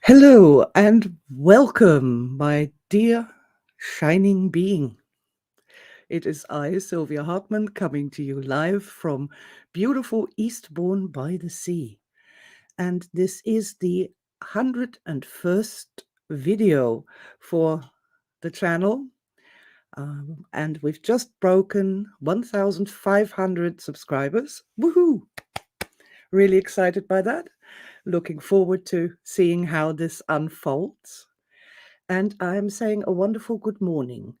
Hello and welcome, my dear shining being. It is I, Sylvia Hartmann, coming to you live from beautiful Eastbourne by the Sea. And this is the 101st video for the channel. And we've just broken 1,500 subscribers. Woohoo! Really excited by that. Looking forward to seeing how this unfolds. And I'm saying a wonderful good morning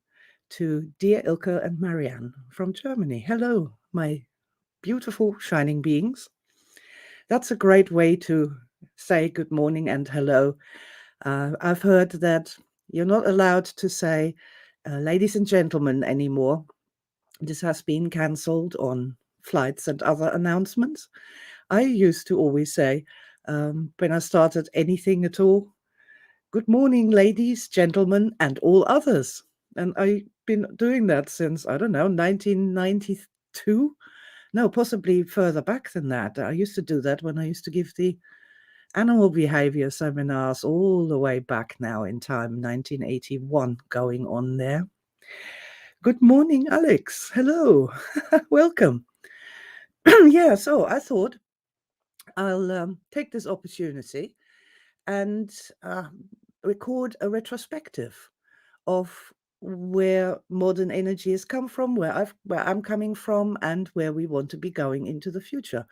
to dear Ilke and Marianne from Germany. Hello, my beautiful shining beings. That's a great way to say good morning and hello. I've heard that you're not allowed to say ladies and gentlemen anymore. This has been cancelled on flights and other announcements. I used to always say, when I started anything at all, good morning, ladies, gentlemen, and all others. And I've been doing that since, I don't know, 1992? No, possibly further back than that. I used to do that when I used to give the animal behavior seminars all the way back now in time, 1981 going on there. Good morning, Alex. Hello. Welcome. Yeah, so I thought I'll take this opportunity and record a retrospective of where modern energy has come from, where I'm coming from, and where we want to be going into the future.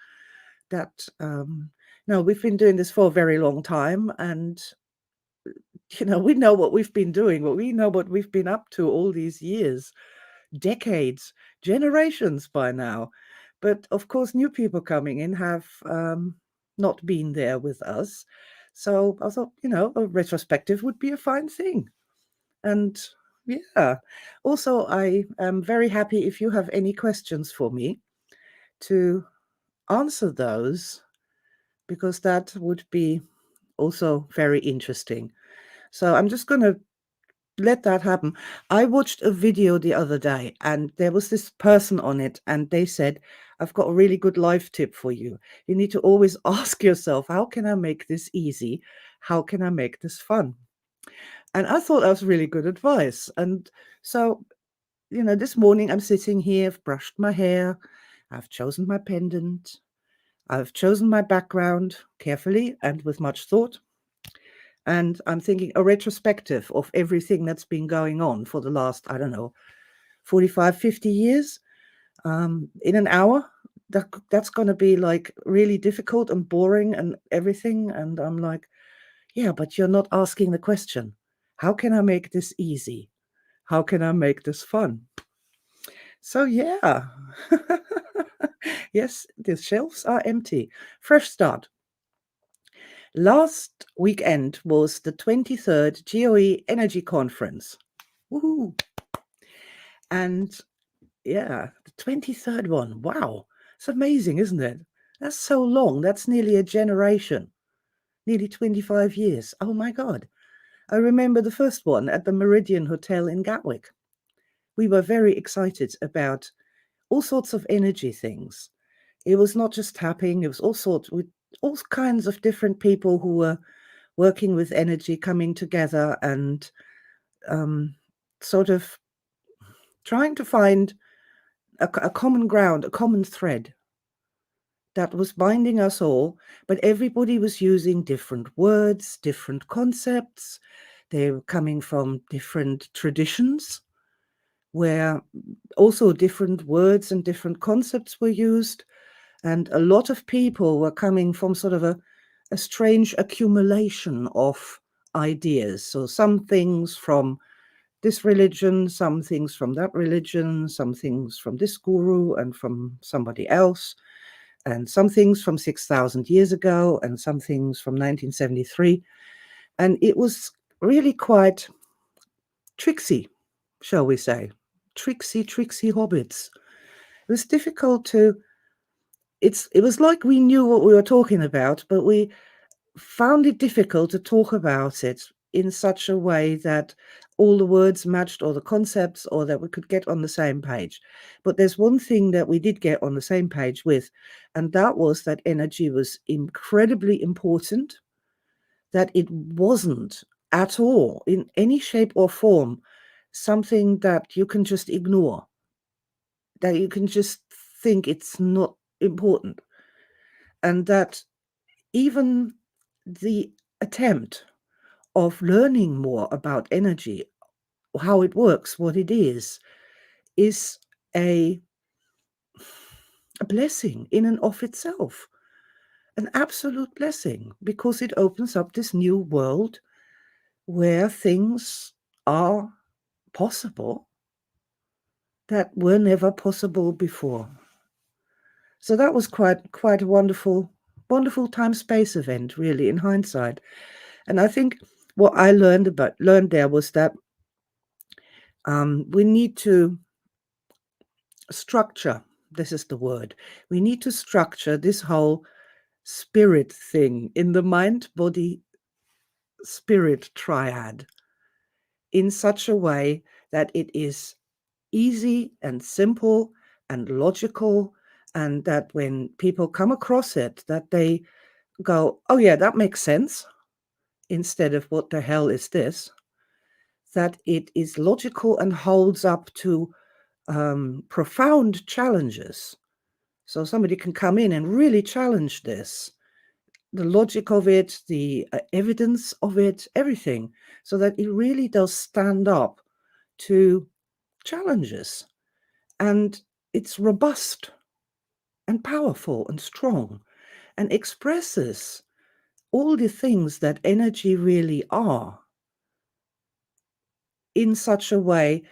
That no, we've been doing this for a very long time, and we know what we've been doing, but we know what we've been up to all these years, decades, generations by now. But of course, new people coming in have not been there with us. So I thought, a retrospective would be a fine thing. And yeah, also, I am very happy if you have any questions for me to answer those, because that would be also very interesting. So I'm just going to let that happen. I watched a video the other day and there was this person on it and they said, I've got a really good life tip for you. You need to always ask yourself, how can I make this easy? How can I make this fun? And I thought that was really good advice. And so, this morning I'm sitting here, I've brushed my hair, I've chosen my pendant, I've chosen my background carefully and with much thought. And I'm thinking a retrospective of everything that's been going on for the last, I don't know, 45, 50 years. In an hour, that's going to be like really difficult and boring and everything. And I'm like, yeah, but you're not asking the question. How can I make this easy? How can I make this fun? So, yeah. Yes, the shelves are empty. Fresh start. Last weekend was the 23rd GOE Energy Conference. Woohoo! And yeah, the 23rd one. Wow. It's amazing, isn't it? That's so long. That's nearly a generation. Nearly 25 years. Oh my God. I remember the first one at the Meridian Hotel in Gatwick. We were very excited about all sorts of energy things. It was not just tapping, it was all kinds of different people who were working with energy coming together and sort of trying to find a common ground, a common thread that was binding us all, but everybody was using different words, different concepts. They were coming from different traditions where also different words and different concepts were used. And a lot of people were coming from sort of a strange accumulation of ideas. So some things from this religion, some things from that religion, some things from this guru and from somebody else, and some things from 6,000 years ago, and some things from 1973. And it was really quite tricksy, shall we say. Tricksy hobbits. It was difficult to, it was like we knew what we were talking about, but we found it difficult to talk about it in such a way that all the words matched or the concepts or that we could get on the same page. But there's one thing that we did get on the same page with, and that was that energy was incredibly important, that it wasn't at all, in any shape or form, something that you can just ignore, that you can just think it's not important, and that even the attempt of learning more about energy, how it works, what it is a blessing in and of itself, an absolute blessing, because it opens up this new world where things are possible that were never possible before. So that was quite a wonderful time-space event, really, in hindsight. And I think what I learned there was that we need to structure. This is the word. We need to structure this whole spirit thing in the mind, body, spirit triad in such a way that it is easy and simple and logical, and that when people come across it, that they go, oh yeah, that makes sense, instead of what the hell is this, that it is logical and holds up to profound challenges. So somebody can come in and really challenge this, the logic of it, the evidence of it, everything, so that it really does stand up to challenges. And it's robust and powerful and strong and expresses all the things that energy really are in such a way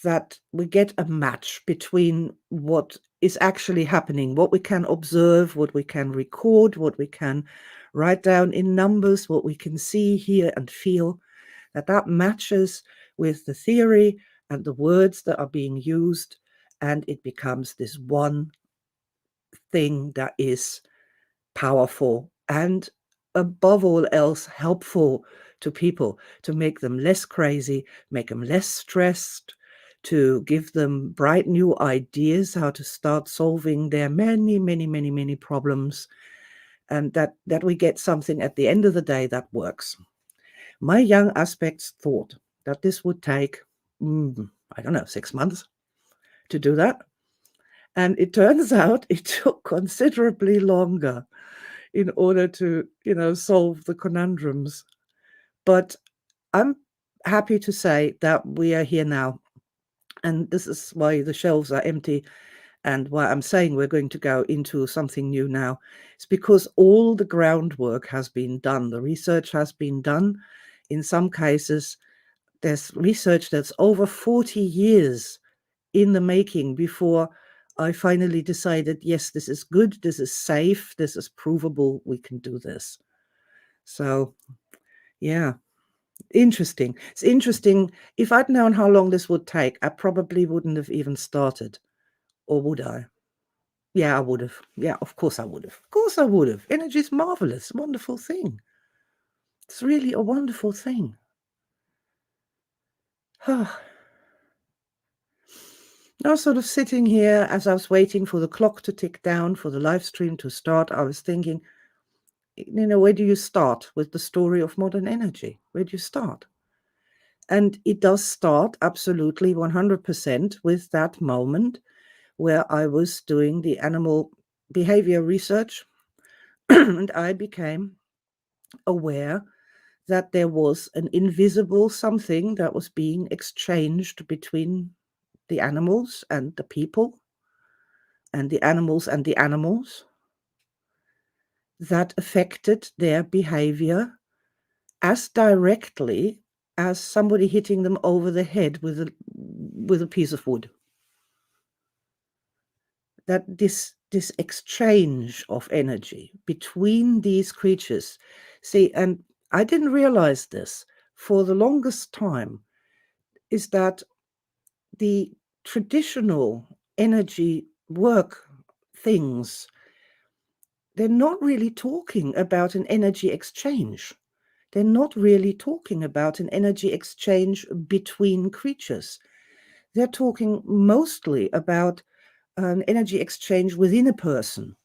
that we get a match between what is actually happening, what we can observe, what we can record, what we can write down in numbers, what we can see, hear, and feel, that matches with the theory and the words that are being used, and it becomes this one thing that is powerful and, above all else, helpful to people, to make them less crazy, make them less stressed, to give them bright new ideas how to start solving their many problems, and that we get something at the end of the day that works. My young aspects thought that this would take, I don't know, 6 months to do that. And it turns out it took considerably longer in order to, solve the conundrums. But I'm happy to say that we are here now. And this is why the shelves are empty, and why I'm saying we're going to go into something new now. It's because all the groundwork has been done. The research has been done. In some cases, there's research that's over 40 years in the making before I finally decided, yes, this is good, this is safe, this is provable, we can do this. So, yeah, interesting. It's interesting. If I'd known how long this would take, I probably wouldn't have even started. Or would I? Yeah, I would have. Yeah, of course I would have. Of course I would have. Energy is marvelous, wonderful thing. It's really a wonderful thing. Now, sort of sitting here as I was waiting for the clock to tick down for the live stream to start, I was thinking, where do you start with the story of modern energy? Where do you start? And it does start absolutely 100% with that moment where I was doing the animal behavior research and I became aware that there was an invisible something that was being exchanged between the animals and the people, and the animals and the animals, that affected their behavior as directly as somebody hitting them over the head with a piece of wood. That this exchange of energy between these creatures, see, and I didn't realize this for the longest time, is that the traditional energy work things, they're not really talking about an energy exchange. They're not really talking about an energy exchange between creatures. They're talking mostly about an energy exchange within a person,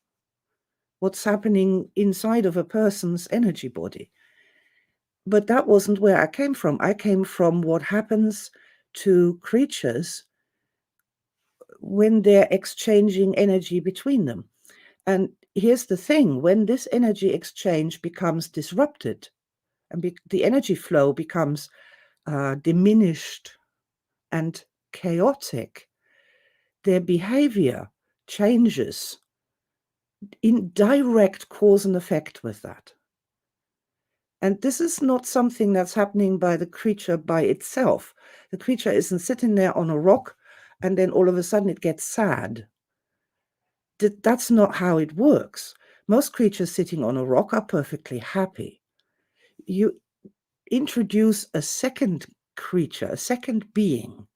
what's happening inside of a person's energy body. But that wasn't where I came from. I came from what happens to creatures when they're exchanging energy between them. And here's the thing, when this energy exchange becomes disrupted and the energy flow becomes diminished and chaotic, their behavior changes in direct cause and effect with that. And this is not something that's happening by the creature by itself. The creature isn't sitting there on a rock and then all of a sudden it gets sad. That's not how it works. Most creatures sitting on a rock are perfectly happy. You introduce a second creature, a second being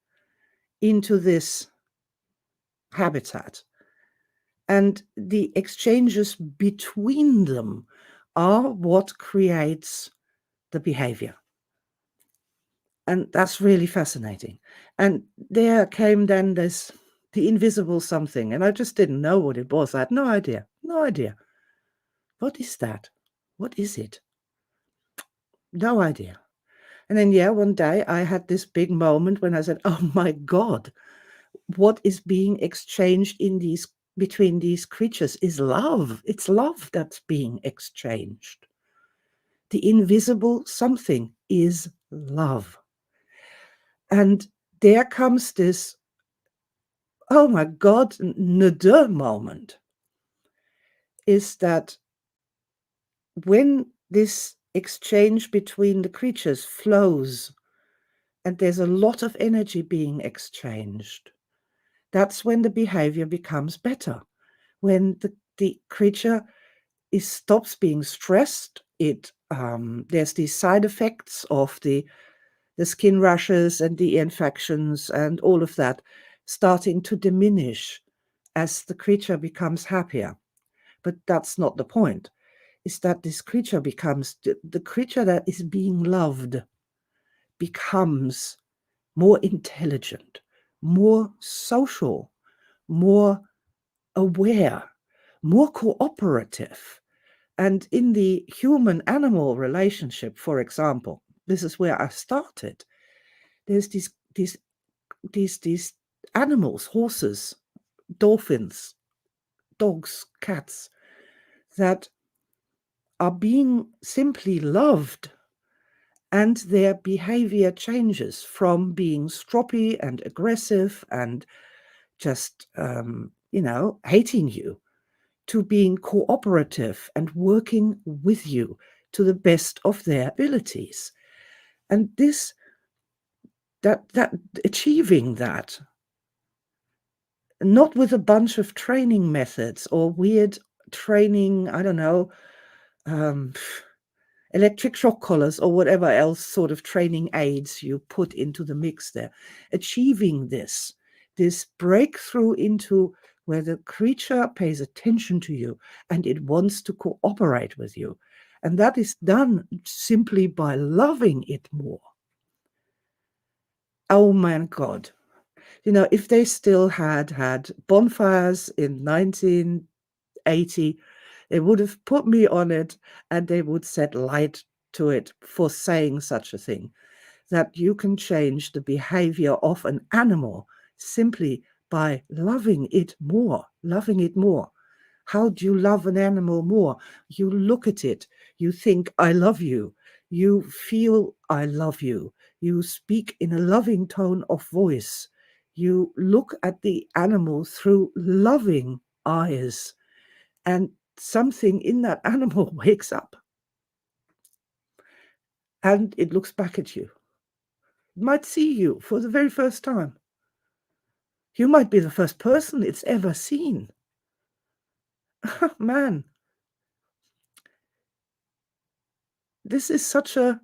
into this habitat, and the exchanges between them are what creates the behavior. And that's really fascinating. And there came then the invisible something, and I just didn't know what it was. I had no idea. What is that? What is it? No idea. And then, yeah, one day I had this big moment when I said, oh my God, what is being exchanged between these creatures is love. It's love that's being exchanged. The invisible something is love. And there comes this, oh my God, nada moment, is that when this exchange between the creatures flows and there's a lot of energy being exchanged, that's when the behavior becomes better. When the creature stops being stressed, there's these side effects of the skin rashes and the infections and all of that starting to diminish as the creature becomes happier. But that's not the point. Is that this creature becomes, the creature that is being loved becomes more intelligent, more social, more aware, more cooperative. And in the human-animal relationship, for example, this is where I started. There's these animals, horses, dolphins, dogs, cats, that are being simply loved, and their behavior changes from being stroppy and aggressive and just, hating you, to being cooperative and working with you to the best of their abilities. And that achieving that, not with a bunch of training methods or weird training, I don't know, um, electric shock collars or whatever else sort of training aids you put into the mix there. Achieving this breakthrough into where the creature pays attention to you and it wants to cooperate with you. And that is done simply by loving it more. Oh my God. If they still had bonfires in 1980, they would have put me on it and they would set light to it for saying such a thing, that you can change the behavior of an animal simply by loving it more. How do you love an animal more? You look at it, you think, I love you. You feel, I love you. You speak in a loving tone of voice. You look at the animal through loving eyes, and something in that animal wakes up and it looks back at you. It might see you for the very first time. You might be the first person it's ever seen. Man, this is such a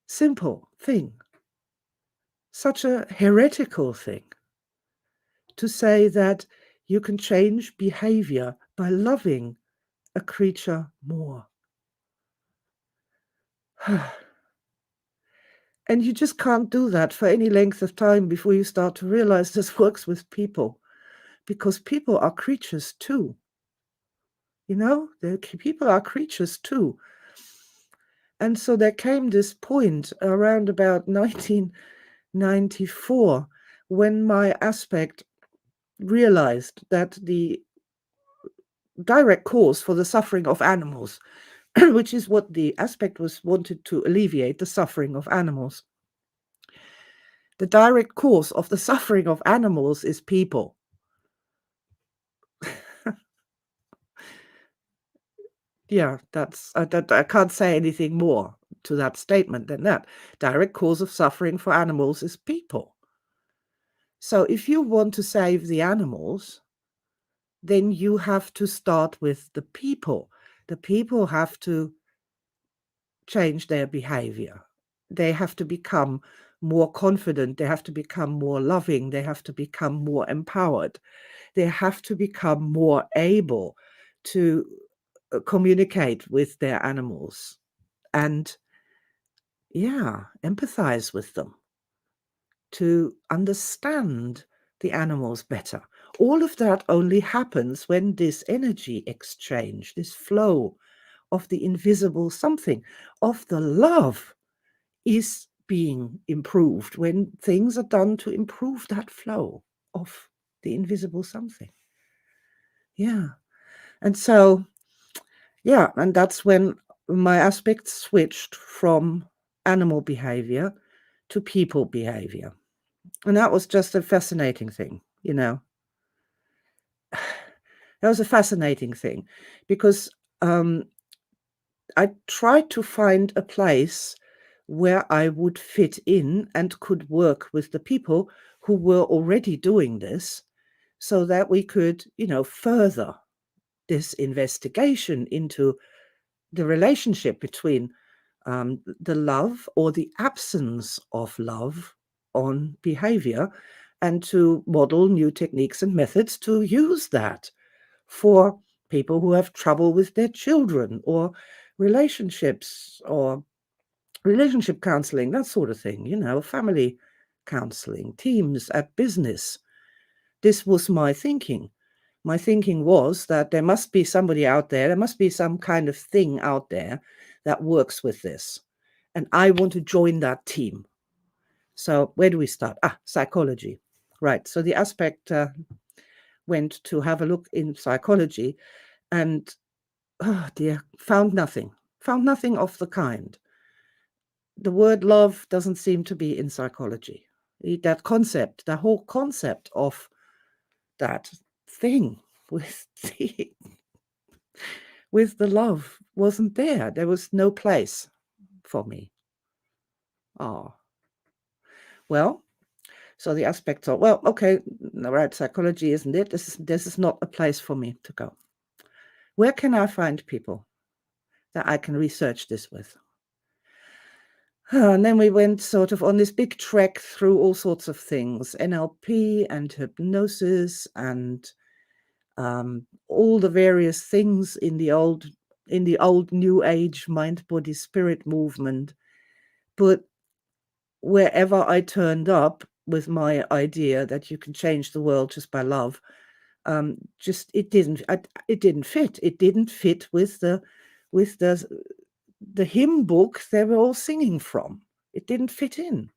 simple thing, such a heretical thing, to say that you can change behavior by loving a creature more. And you just can't do that for any length of time before you start to realize this works with people, because people are creatures too. People are creatures too. And so there came this point around about 1994 when my aspect realized that the direct cause for the suffering of animals, which is what the aspect was wanted to alleviate, the suffering of animals. The direct cause of the suffering of animals is people. Yeah, that's I can't say anything more to that statement than that. Direct cause of suffering for animals is people. So if you want to save the animals, then you have to start with the people. The people have to change their behavior. They have to become more confident. They have to become more loving. They have to become more empowered. They have to become more able to communicate with their animals and, yeah, empathize with them, to understand the animals better. All of that only happens when this energy exchange, this flow of the invisible something, of the love, is being improved, when things are done to improve that flow of the invisible something. Yeah. And so, yeah, and that's when my aspects switched from animal behavior to people behavior. And that was just a fascinating thing, you know. That was a fascinating thing because I tried to find a place where I would fit in and could work with the people who were already doing this so that we could, further this investigation into the relationship between the love or the absence of love on behavior, and to model new techniques and methods to use that for people who have trouble with their children, or relationships, or relationship counseling, that sort of thing, family counseling, teams at business. This was my thinking. My thinking was that there must be somebody out there must be some kind of thing out there that works with this. And I want to join that team. So where do we start? Psychology. Right. So the aspect went to have a look in psychology and, oh dear, found nothing of the kind. The word love doesn't seem to be in psychology. That concept, the whole concept of that thing with the love wasn't there. There was no place for me. Oh, well, so the aspects are, well, okay, right, psychology isn't it? This is not a place for me to go. Where can I find people that I can research this with? And then we went sort of on this big trek through all sorts of things, NLP and hypnosis and all the various things in the old New Age mind, body, spirit movement. But wherever I turned up with my idea that you can change the world just by love, just it didn't fit. It didn't fit with the hymn book they were all singing from. It didn't fit in.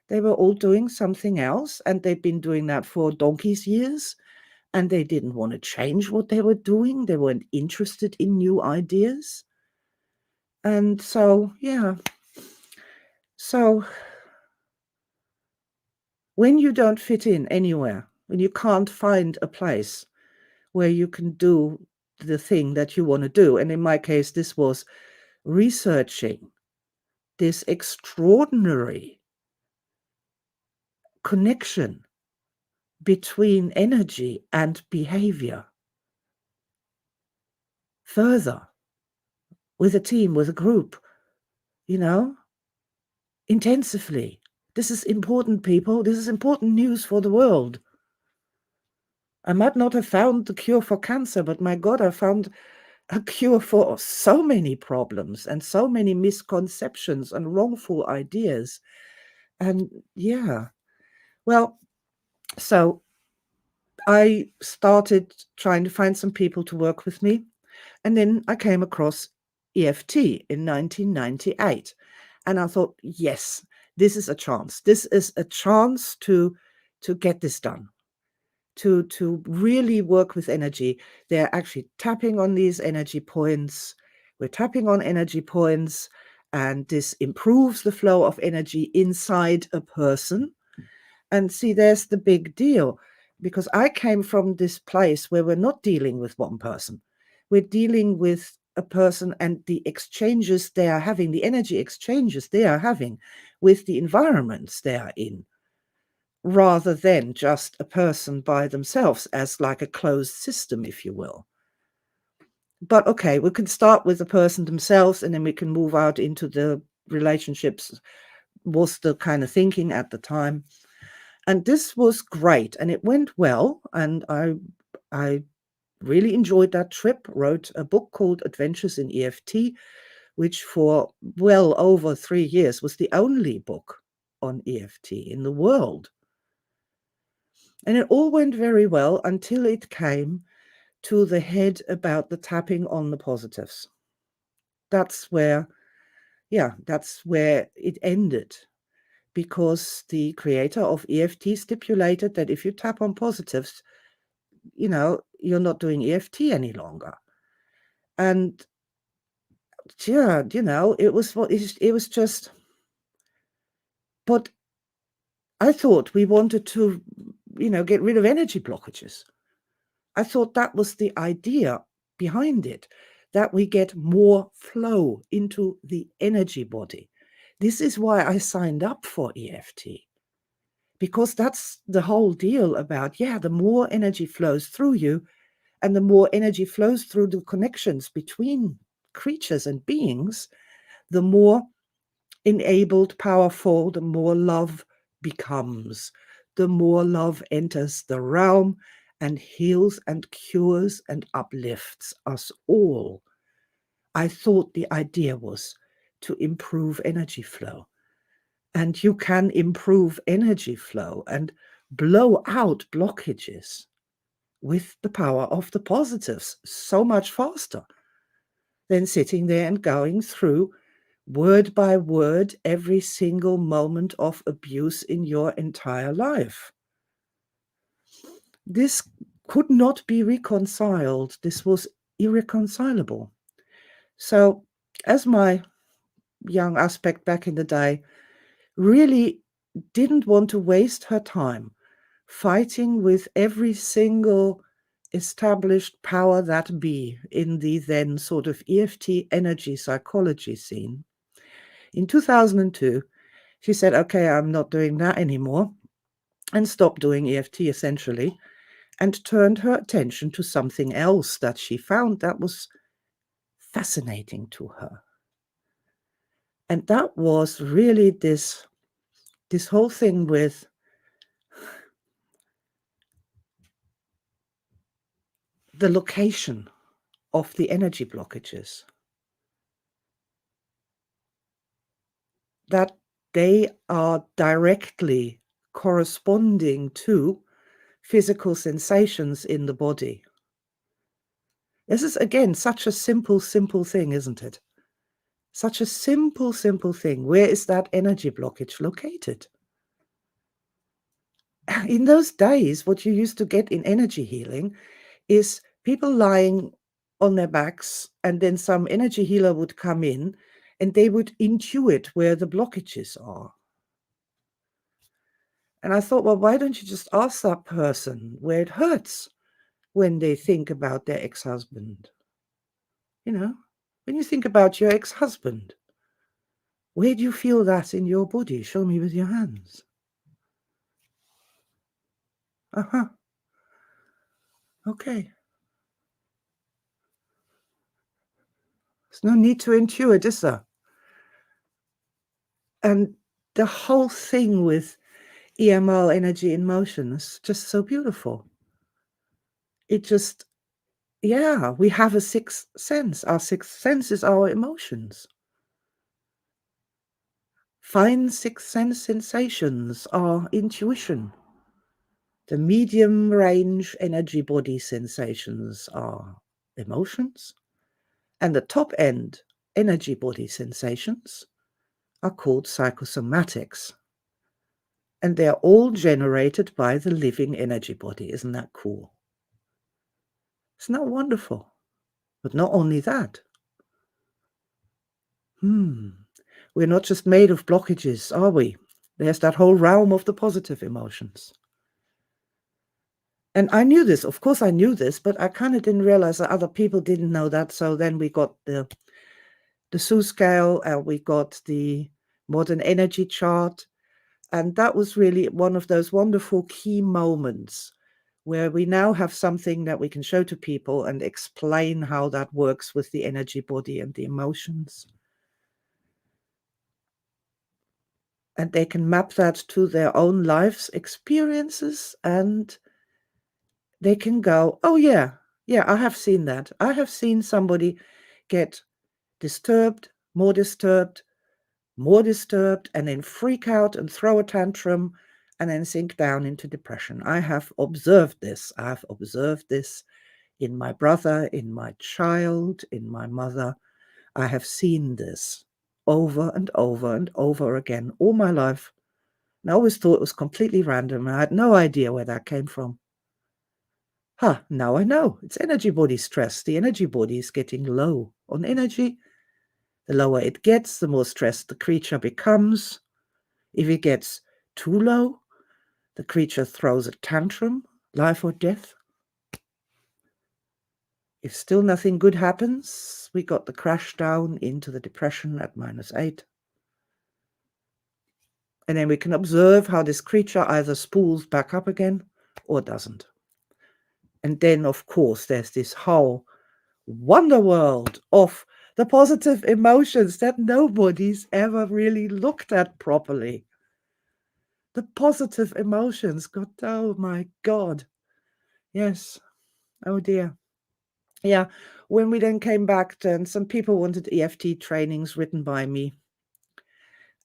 They were all doing something else, and they've been doing that for donkey's years, and they didn't want to change what they were doing. They weren't interested in new ideas. And so, yeah. So when you don't fit in anywhere, when you can't find a place where you can do the thing that you want to do, and in my case, this was researching this extraordinary connection between energy and behavior further, with a team, with a group, intensively. This is important, people. This is important news for the world. I might not have found the cure for cancer, but my God, I found a cure for so many problems and so many misconceptions and wrongful ideas. And yeah, well, so I started trying to find some people to work with me. And then I came across EFT in 1998. And I thought, yes, this is a chance. This is a chance to get this done, to really work with energy. They're actually tapping on these energy points. We're tapping on energy points, and this improves the flow of energy inside a person. And see, there's the big deal, because I came from this place where we're not dealing with one person. We're dealing with a person and the exchanges they are having, the energy exchanges they are having with the environments they are in, rather than just a person by themselves as like a closed system, if you will. But okay, we can start with the person themselves and then we can move out into the relationships, was the kind of thinking at the time. And this was great and it went well. And I really enjoyed that trip, wrote a book called Adventures in EFT, which for well over 3 years was the only book on EFT in the world. And it all went very well until it came to the head about the tapping on the positives. That's where, that's where it ended, because the creator of EFT stipulated that if you tap on positives, you're not doing EFT any longer. And yeah, it was just, but I thought we wanted to, get rid of energy blockages. I thought that was the idea behind it, that we get more flow into the energy body. This is why I signed up for EFT, because that's the whole deal about, the more energy flows through you and the more energy flows through the connections between creatures and beings, the more enabled, powerful, the more love becomes, the more love enters the realm and heals and cures and uplifts us all. I thought the idea was to improve energy flow. And you can improve energy flow and blow out blockages with the power of the positives so much faster than sitting there and going through word by word every single moment of abuse in your entire life. This could not be reconciled. This was irreconcilable. So, as my young aspect back in the day really didn't want to waste her time fighting with every single established power that be in the then sort of EFT energy psychology scene, in 2002, she said, okay, I'm not doing that anymore, and stopped doing EFT essentially, and turned her attention to something else that she found that was fascinating to her. And that was really this whole thing with the location of the energy blockages, that they are directly corresponding to physical sensations in the body. This is, again, such a simple thing, isn't it? Such a simple thing. Where is that energy blockage located? In those days, what you used to get in energy healing is people lying on their backs, and then some energy healer would come in and they would intuit where the blockages are. And I thought, well, why don't you just ask that person where it hurts when they think about their ex-husband? When you think about your ex-husband, where do you feel that in your body? Show me with your hands. Uh-huh. Okay. There's no need to intuit, is there? And the whole thing with EML, energy in motion, is just so beautiful. It just, we have a sixth sense. Our sixth sense is our emotions. Fine sixth sense sensations are intuition. The medium range energy body sensations are emotions. And the top end energy body sensations are called psychosomatics. And they're all generated by the living energy body. Isn't that cool? Isn't that wonderful? But not only that. We're not just made of blockages, are we? There's that whole realm of the positive emotions. And I knew this. Of course, I knew this, but I kind of didn't realize that other people didn't know that. So then we got the Sue scale, and we got the modern energy chart. And that was really one of those wonderful key moments where we now have something that we can show to people and explain how that works with the energy body and the emotions. And they can map that to their own life's experiences, and they can go, oh yeah, I have seen that. I have seen somebody get disturbed, more disturbed, and then freak out and throw a tantrum and then sink down into depression. I have observed this. I have observed this in my brother, in my child, in my mother. I have seen this over and over and over again all my life. And I always thought it was completely random. I had no idea where that came from. Now I know. It's energy body stress. The energy body is getting low on energy. The lower it gets, the more stressed the creature becomes. If it gets too low, the creature throws a tantrum, life or death. If still nothing good happens, we got the crash down into the depression at -8. And then we can observe how this creature either spools back up again or doesn't. And then, of course, there's this whole wonder world of the positive emotions that nobody's ever really looked at properly. The positive emotions. God, oh my God. Yes. Oh dear. Yeah. When we then came back, then some people wanted EFT trainings written by me.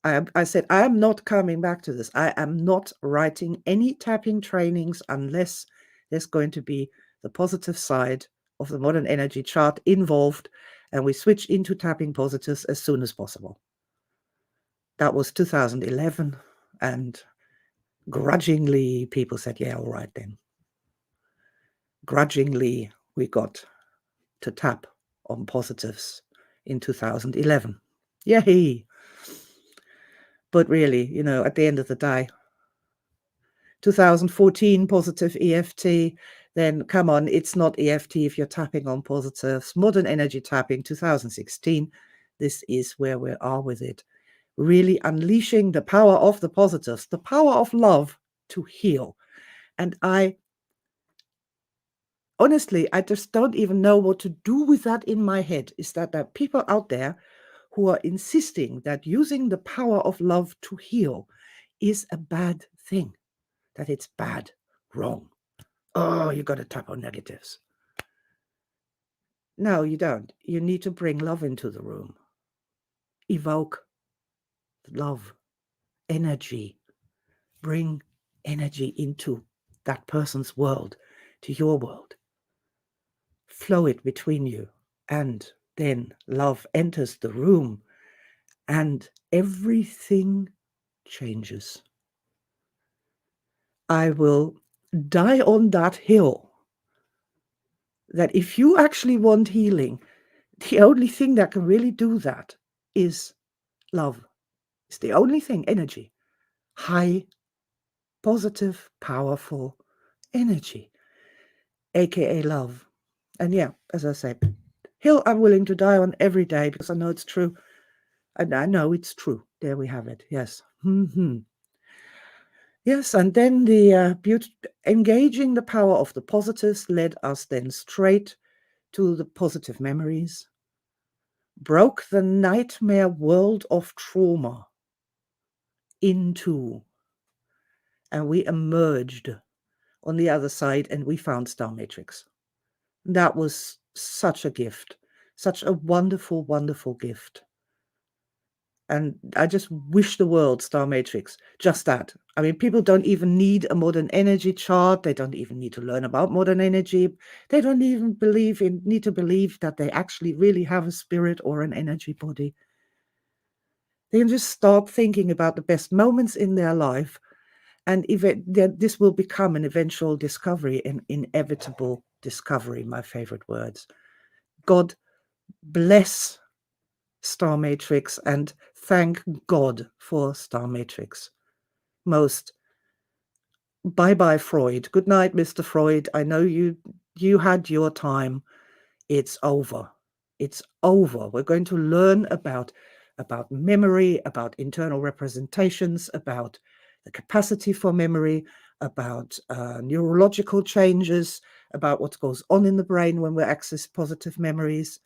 I said, I am not coming back to this. I am not writing any tapping trainings unless there's going to be the positive side of the modern energy chart involved, and we switch into tapping positives as soon as possible. That was 2011, and grudgingly, people said, yeah, all right then. Grudgingly, we got to tap on positives in 2011. Yay! But really, at the end of the day, 2014 positive EFT, then come on, it's not EFT if you're tapping on positives. Modern energy tapping, 2016, this is where we are with it. Really unleashing the power of the positives, the power of love to heal. And honestly, I just don't even know what to do with that in my head. Is that there are people out there who are insisting that using the power of love to heal is a bad thing, that it's bad, wrong. Oh, you got to tap on negatives. No, you don't. You need to bring love into the room. Evoke love, energy. Bring energy into that person's world, to your world. Flow it between you. And then love enters the room and everything changes. I will die on that hill that if you actually want healing, the only thing that can really do that is love. It's the only thing, energy. High, positive, powerful energy, aka love. And yeah, as I said, hill I'm willing to die on every day because I know it's true. And I know it's true. There we have it. Yes. Yes, and then the engaging the power of the positives led us then straight to the positive memories, broke the nightmare world of trauma into, and we emerged on the other side and we found Star Matrix. That was such a gift, such a wonderful, wonderful gift. And I just wish the world Star Matrix, just that. I mean, people don't even need a modern energy chart. They don't even need to learn about modern energy. They don't even need to believe that they actually really have a spirit or an energy body. They can just start thinking about the best moments in their life, and this will become an eventual discovery, an inevitable discovery, my favorite words. God bless Star Matrix, and thank God for Star Matrix. Most. Bye-bye, Freud. Good night, Mr. Freud. I know you had your time. It's over. It's over. We're going to learn about memory, about internal representations, about the capacity for memory, about neurological changes, about what goes on in the brain when we access positive memories.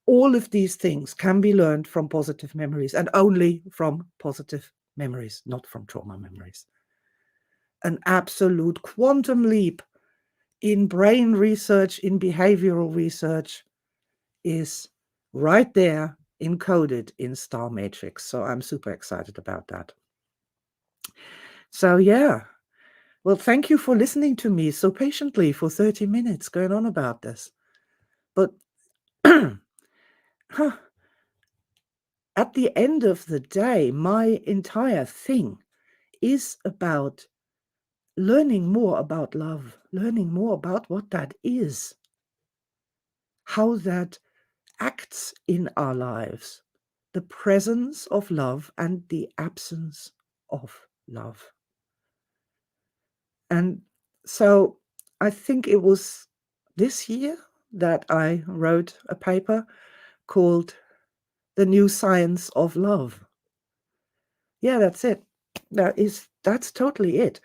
All of these things can be learned from positive memories, and only from positive memories, not from trauma memories. An absolute quantum leap in brain research, in behavioral research, is right there encoded in Star Matrix. So I'm super excited about that. So yeah, well, thank you for listening to me so patiently for 30 minutes going on about this. But at the end of the day, my entire thing is about learning more about love, learning more about what that is, how that acts in our lives, the presence of love and the absence of love. And so I think it was this year that I wrote a paper called The New Science of Love. Yeah, that's it. That's totally it.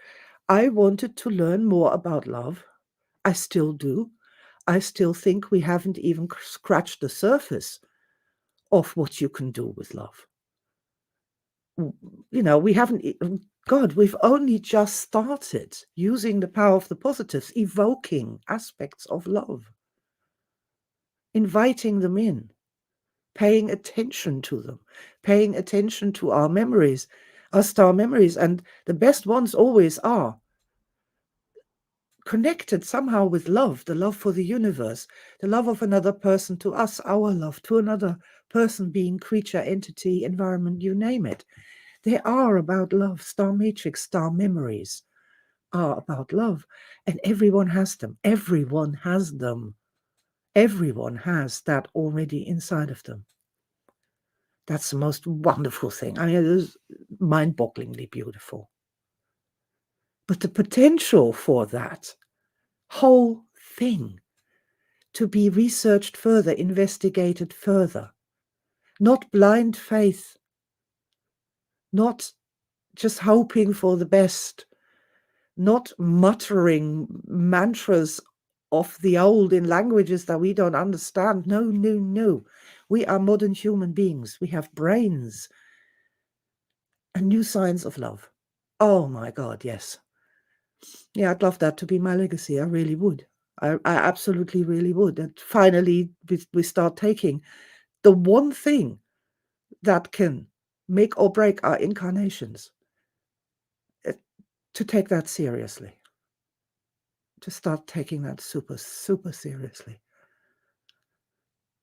I wanted to learn more about love. I still do. I still think we haven't even scratched the surface of what you can do with love. You know, we haven't, God, we've only just started using the power of the positives, evoking aspects of love, inviting them in, paying attention to them, paying attention to our memories, our star memories. And the best ones always are connected somehow with love, the love for the universe, the love of another person to us, our love to another person, being, creature, entity, environment, you name it. They are about love. Star Matrix, star memories are about love. And everyone has them. Everyone has them. Everyone has that already inside of them. That's the most wonderful thing. I mean, it is mind-bogglingly beautiful. But the potential for that whole thing to be researched further, investigated further, not blind faith, not just hoping for the best, not muttering mantras of the old in languages that we don't understand. No, no, no. We are modern human beings. We have brains. A new science of love. Oh my God, yes. Yeah, I'd love that to be my legacy. I really would. I absolutely really would. That finally we start taking the one thing that can make or break our incarnations, to take that seriously. To start taking that super, super seriously.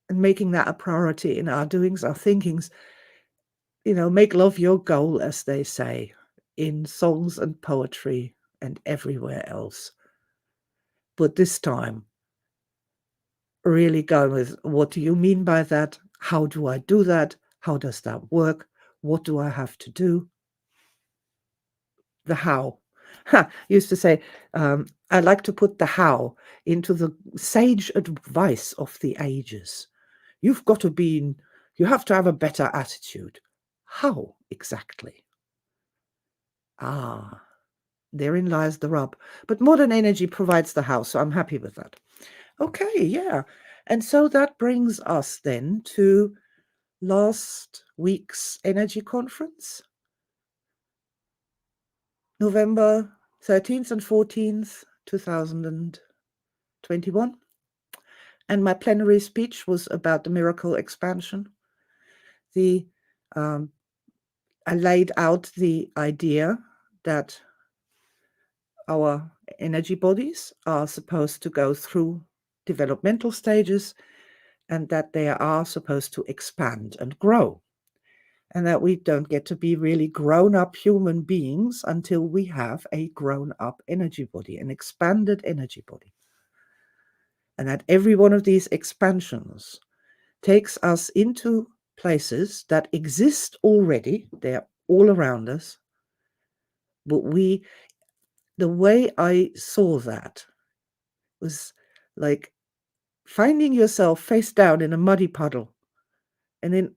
And making that a priority in our doings, our thinkings. You know, make love your goal, as they say, in songs and poetry and everywhere else. But this time, really going with, what do you mean by that? How do I do that? How does that work? What do I have to do? The how. Used to say, I like to put the how into the sage advice of the ages. You have to have a better attitude. How exactly? Therein lies the rub. But modern energy provides the how, so I'm happy with that. Okay, yeah. And so that brings us then to last week's energy conference, November 13th and 14th, 2021. And my plenary speech was about the miracle expansion, the I laid out the idea that our energy bodies are supposed to go through developmental stages and that they are supposed to expand and grow, and that we don't get to be really grown-up human beings until we have a grown-up energy body, an expanded energy body. And that every one of these expansions takes us into places that exist already. They're all around us. But the way I saw that was like finding yourself face down in a muddy puddle, and then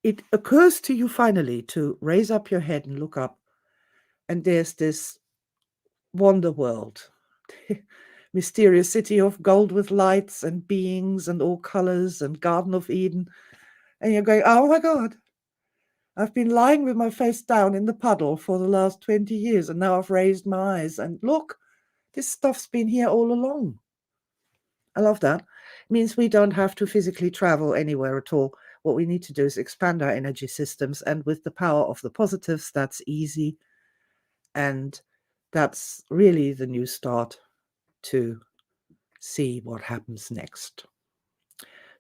it occurs to you finally to raise up your head and look up, and there's this wonder world, mysterious city of gold with lights and beings and all colors and Garden of Eden. And you're going, oh my God, I've been lying with my face down in the puddle for the last 20 years, and now I've raised my eyes, and look, this stuff's been here all along. I love that. It means we don't have to physically travel anywhere at all. What we need to do is expand our energy systems, and with the power of the positives, that's easy. And that's really the new start to see what happens next.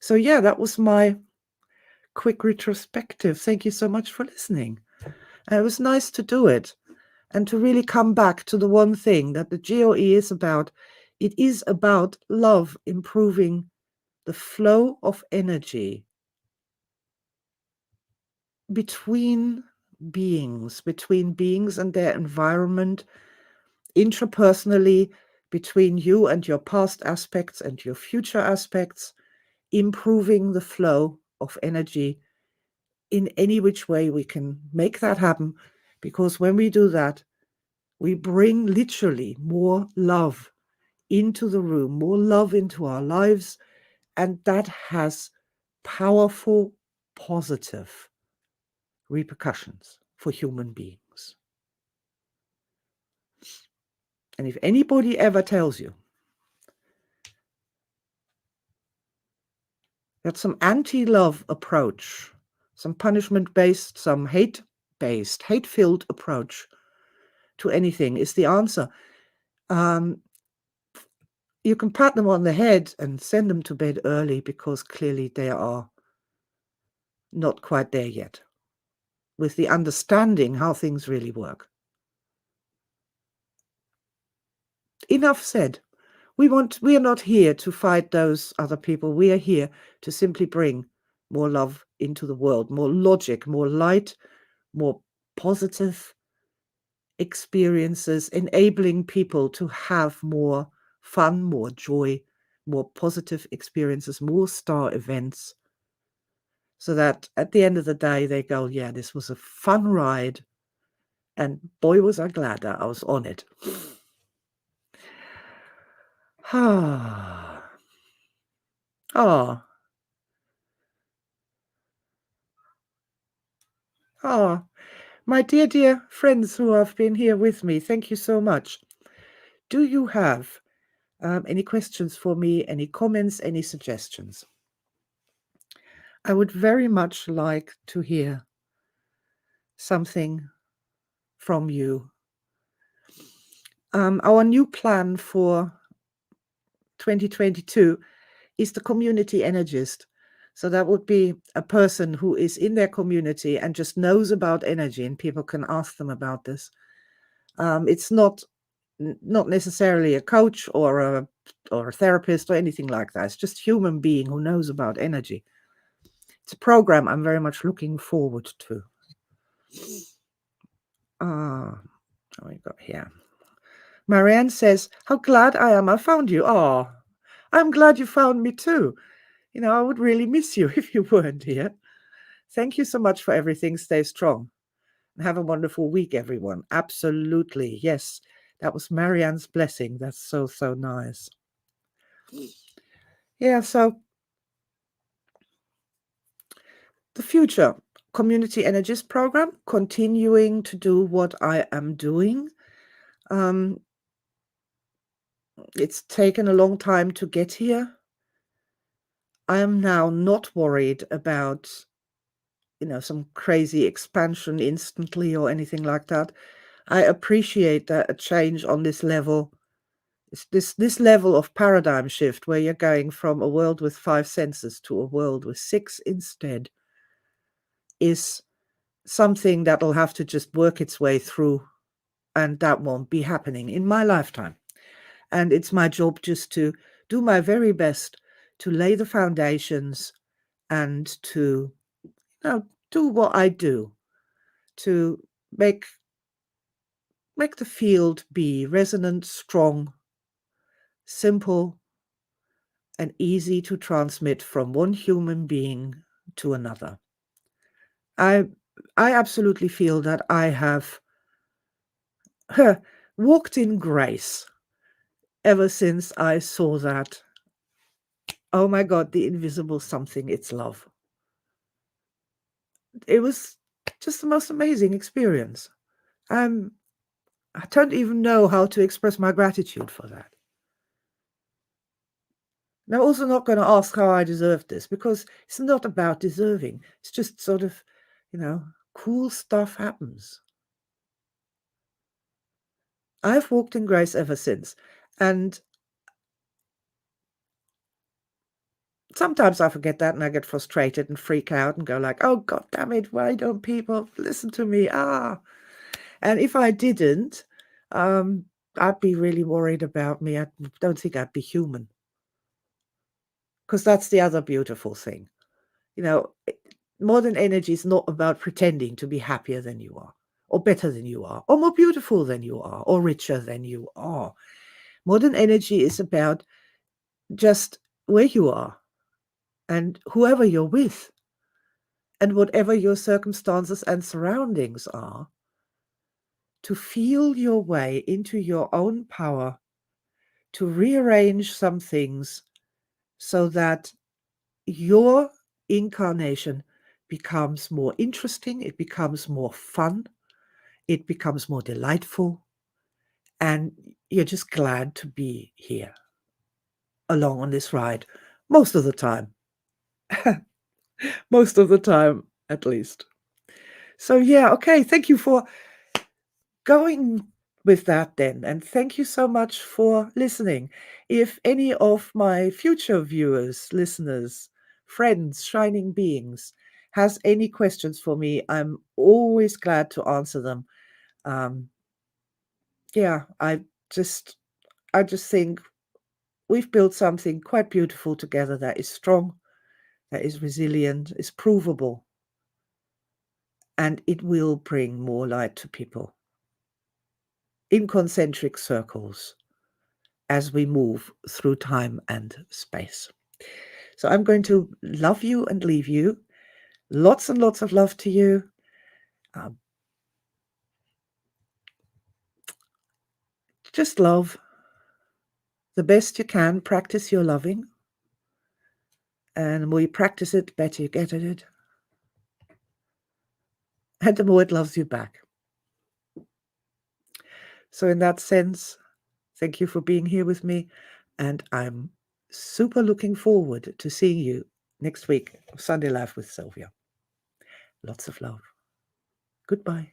So yeah, that was my quick retrospective. Thank you so much for listening. It was nice to do it and to really come back to the one thing that the GOE is about. It is about love, improving the flow of energy between beings and their environment, intrapersonally, between you and your past aspects and your future aspects, improving the flow of energy in any which way we can make that happen. Because when we do that, we bring literally more love into the room, more love into our lives, and that has powerful, positive repercussions for human beings. And if anybody ever tells you that some anti-love approach, some punishment-based, some hate-based, hate-filled approach to anything is the answer, you can pat them on the head and send them to bed early, because clearly they are not quite there yet with the understanding how things really work. Enough said. We are not here to fight those other people. We are here to simply bring more love into the world, more logic, more light, more positive experiences, enabling people to have more fun, more joy, more positive experiences, more star events, so that at the end of the day they go, yeah, this was a fun ride, and boy was I glad that I was on it. Ah. Ah. Ah. My dear friends who have been here with me, thank you so much. Do you have any questions for me, any comments, any suggestions? I would very much like to hear something from you. Our new plan for 2022 is the community energist. So that would be a person who is in their community and just knows about energy, and people can ask them about this. It's not necessarily a coach or a therapist or anything like that. It's just a human being who knows about energy. It's a program I'm very much looking forward to. What we got here? Marianne says, how glad I am I found you. Oh, I'm glad you found me too. You know, I would really miss you if you weren't here. Thank you so much for everything. Stay strong and have a wonderful week, everyone. Absolutely. Yes, that was Marianne's blessing. That's so, so nice. Yeah, so the future community energies program, continuing to do what I am doing. It's taken a long time to get here. I am now not worried about some crazy expansion instantly or anything like that. I appreciate that a change on this level, this level of paradigm shift where you're going from a world with 5 senses to a world with 6 instead, is something that'll have to just work its way through, and that won't be happening in my lifetime. And it's my job just to do my very best to lay the foundations and to do what I do to make the field be resonant, strong, simple, and easy to transmit from one human being to another. I absolutely feel that I have walked in grace ever since I saw that, oh my God, the invisible something, it's love. It was just the most amazing experience. I don't even know how to express my gratitude for that. And I'm also not going to ask how I deserved this, because it's not about deserving. It's just sort of, cool stuff happens. I've walked in grace ever since. And sometimes I forget that and I get frustrated and freak out and go like, oh, God damn it, why don't people listen to me? And if I didn't, I'd be really worried about me. I don't think I'd be human. Because that's the other beautiful thing. Modern energy is not about pretending to be happier than you are, or better than you are, or more beautiful than you are, or richer than you are. Modern energy is about just where you are and whoever you're with and whatever your circumstances and surroundings are, to feel your way into your own power, to rearrange some things so that your incarnation becomes more interesting, it becomes more fun, it becomes more delightful, and you're just glad to be here along on this ride most of the time. Most of the time, at least. So yeah, okay, thank you for going with that then, and thank you so much for listening. If any of my future viewers, listeners, friends, shining beings has any questions for me, I'm always glad to answer them. Yeah, I just think we've built something quite beautiful together that is strong, that is resilient, is provable, and it will bring more light to people in concentric circles as we move through time and space. So I'm going to love you and leave you. Lots and lots of love to you. Just love the best you can. Practice your loving. And the more you practice it, the better you get at it. And the more it loves you back. So in that sense, thank you for being here with me. And I'm super looking forward to seeing you next week, Sunday Live with Sylvia. Lots of love. Goodbye.